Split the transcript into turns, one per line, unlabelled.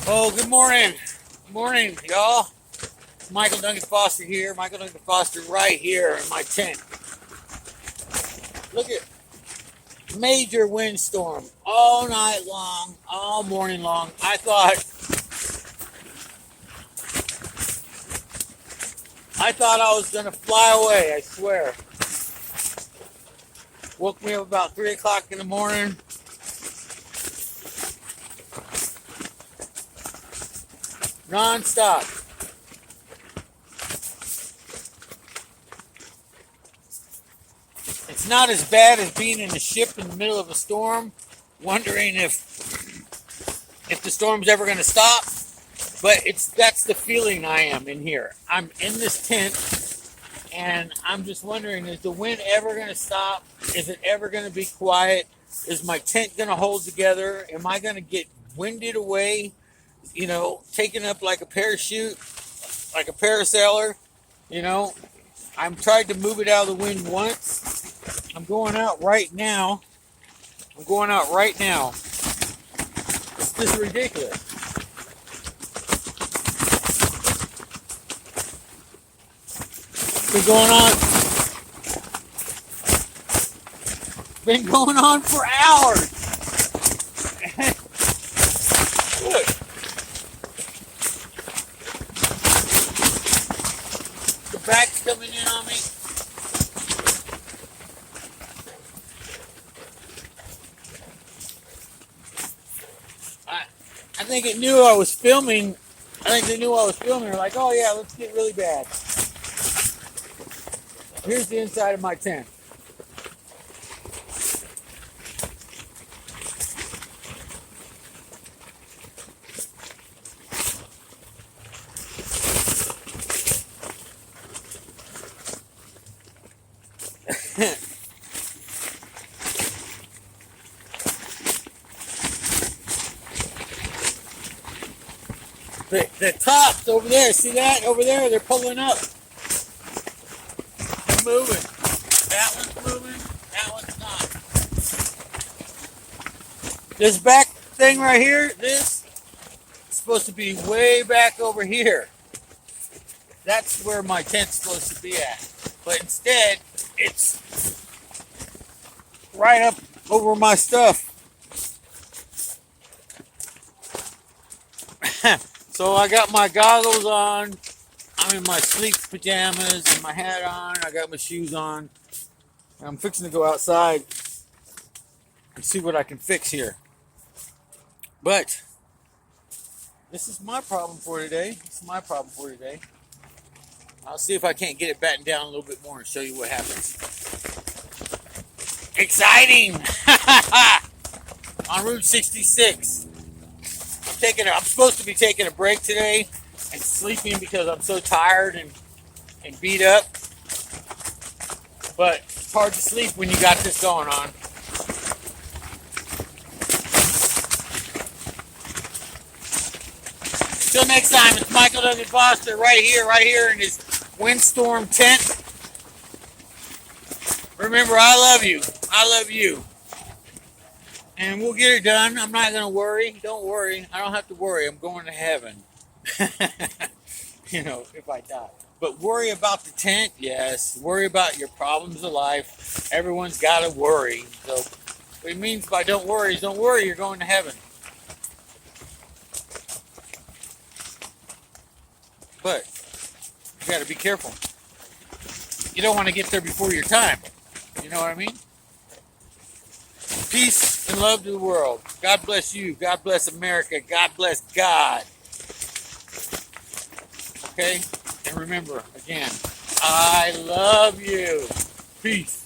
Oh, good morning. Good morning, y'all. Michael Duncan Foster here. Michael Duncan Foster right here in my tent. Look at major windstorm all night long, all morning long. I thought I was gonna fly away, I swear. Woke me up about 3 o'clock in the morning. Non-stop. It's not as bad as being in a ship in the middle of a storm, wondering if the storm's ever going to stop. But that's the feeling I am in here. I'm in this tent, and I'm just wondering, is the wind ever going to stop? Is it ever going to be quiet? Is my tent going to hold together? Am I going to get winded away? You know, taken up like a parachute, like a parasailer? You know, I've tried to move it out of the wind once. I'm going out right now. It's just ridiculous. It's been going on for hours. Look. The back's coming in on me. I think it knew I was filming. They're like, oh yeah, let's get really bad. Here's the inside of my tent. The tops over there, see that? Over there, they're pulling up. They're moving. That one's moving, that one's not. This back thing right here, this is supposed to be way back over here. That's where my tent's supposed to be at. But instead, it's right up over my stuff. So I got my goggles on. I'm in my sleep pajamas and my hat on. I got my shoes on. I'm fixing to go outside and see what I can fix here. But this is my problem for today. I'll see if I can't get it battened down a little bit more and show you what happens. Exciting! On Route 66. I'm supposed to be taking a break today and sleeping because I'm so tired and beat up. But it's hard to sleep when you got this going on. Till next time, it's Michael Duncan Foster right here in his windstorm tent. Remember, I love you. I love you. And we'll get it done. I'm not going to worry. Don't worry. I don't have to worry. I'm going to heaven. You know, if I die. But worry about the tent, yes. Worry about your problems of life. Everyone's got to worry. So what it means by don't worry is don't worry. You're going to heaven. But you got to be careful. You don't want to get there before your time. You know what I mean? Peace and love to the world. God bless you. God bless America. God bless God. Okay? And remember, again, I love you. Peace.